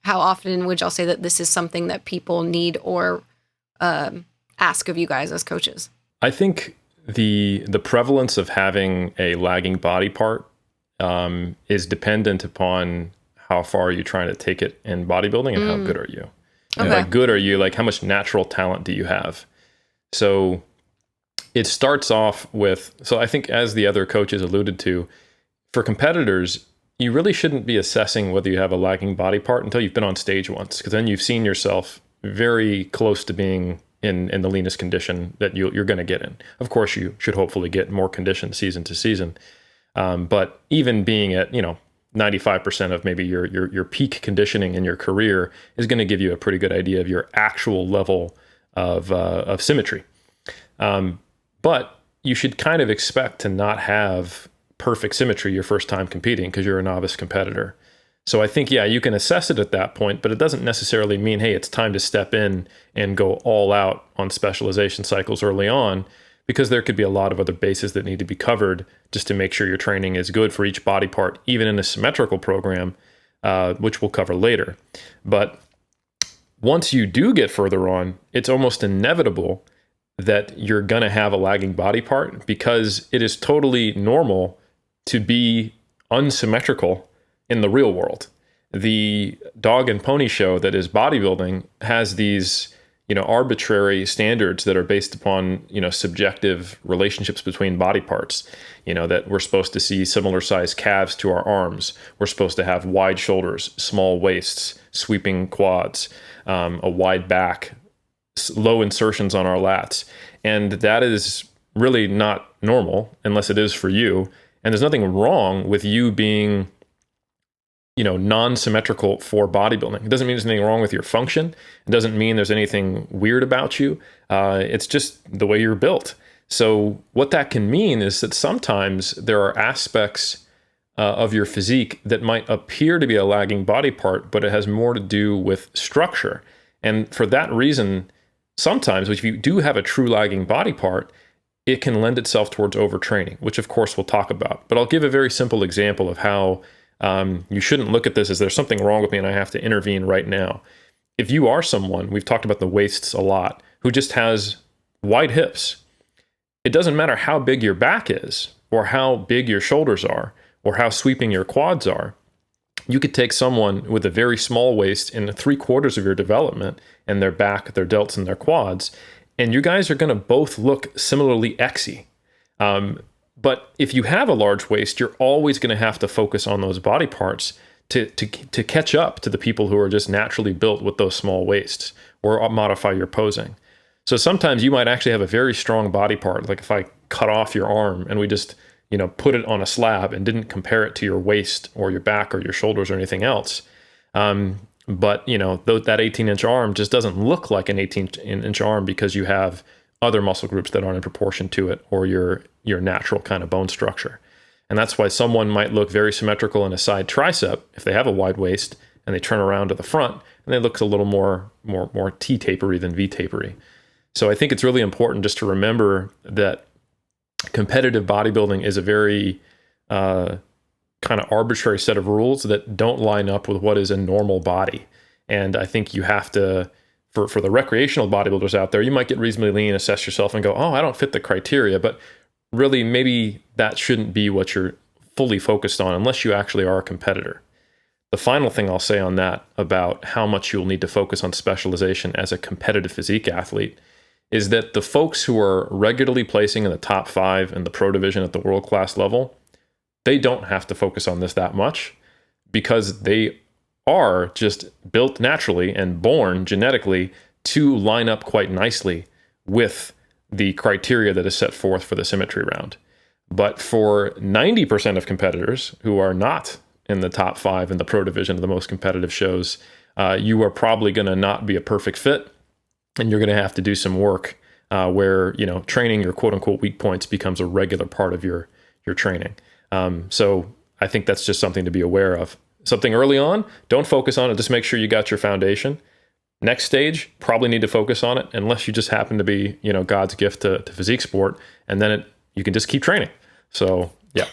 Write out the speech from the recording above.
how often would y'all say that this is something that people need or ask of you guys as coaches? I think the prevalence of having a lagging body part is dependent upon how far you're trying to take it in bodybuilding and how good are you. And Okay. by good are you, like how much natural talent do you have? So it starts off with, so I think as the other coaches alluded to, for competitors, you really shouldn't be assessing whether you have a lagging body part until you've been on stage once, because then you've seen yourself very close to being in the leanest condition that you're going to get in. Of course, you should hopefully get more condition season to season. But even being at, 95% of maybe your peak conditioning in your career is going to give you a pretty good idea of your actual level of symmetry. But you should kind of expect to not have perfect symmetry your first time competing because you're a novice competitor. So I think, yeah, you can assess it at that point, but it doesn't necessarily mean, hey, it's time to step in and go all out on specialization cycles early on, because there could be a lot of other bases that need to be covered just to make sure your training is good for each body part, even in a symmetrical program, which we'll cover later. But once you do get further on, it's almost inevitable that you're going to have a lagging body part, because it is totally normal to be unsymmetrical in the real world. The dog and pony show that is bodybuilding has these, arbitrary standards that are based upon, subjective relationships between body parts. That we're supposed to see similar sized calves to our arms. We're supposed to have wide shoulders, small waists, sweeping quads, a wide back, low insertions on our lats. And that is really not normal unless it is for you. And there's nothing wrong with you being, non-symmetrical for bodybuilding. It doesn't mean there's anything wrong with your function. It doesn't mean there's anything weird about you. It's just the way you're built. So what that can mean is that sometimes there are aspects of your physique that might appear to be a lagging body part, but it has more to do with structure. And for that reason, sometimes if you do have a true lagging body part, it can lend itself towards overtraining, which of course we'll talk about. But I'll give a very simple example of how you shouldn't look at this as there's something wrong with me and I have to intervene right now. If you are someone, we've talked about the waists a lot, who just has wide hips, it doesn't matter how big your back is or how big your shoulders are or how sweeping your quads are. You could take someone with a very small waist in 3/4 of your development and their back, their delts, and their quads, and you guys are going to both look similarly exy. But if you have a large waist, you're always going to have to focus on those body parts to catch up to the people who are just naturally built with those small waists, or modify your posing. So sometimes you might actually have a very strong body part. Like if I cut off your arm and we just, put it on a slab and didn't compare it to your waist or your back or your shoulders or anything else. But that 18-inch arm just doesn't look like an 18-inch arm because you have other muscle groups that aren't in proportion to it, or your natural kind of bone structure. And that's why someone might look very symmetrical in a side tricep if they have a wide waist and they turn around to the front and they look a little more T-tapery than V-tapery. So I think it's really important just to remember that competitive bodybuilding is a very kind of arbitrary set of rules that don't line up with what is a normal body. And I think you have to, for the recreational bodybuilders out there, you might get reasonably lean, assess yourself and go, oh, I don't fit the criteria. But really, maybe that shouldn't be what you're fully focused on unless you actually are a competitor. The final thing I'll say on that about how much you'll need to focus on specialization as a competitive physique athlete is that the folks who are regularly placing in the top 5 in the pro division at the world-class level, they don't have to focus on this that much because they are just built naturally and born genetically to line up quite nicely with the criteria that is set forth for the symmetry round. But for 90% of competitors who are not in the top 5 in the pro division of the most competitive shows, you are probably going to not be a perfect fit, and you're going to have to do some work where training your quote unquote weak points becomes a regular part of your training. So I think that's just something to be aware of. Something early on, don't focus on it. Just make sure you got your foundation. Next stage, probably need to focus on it unless you just happen to be, God's gift to physique sport, and then you can just keep training. So yeah.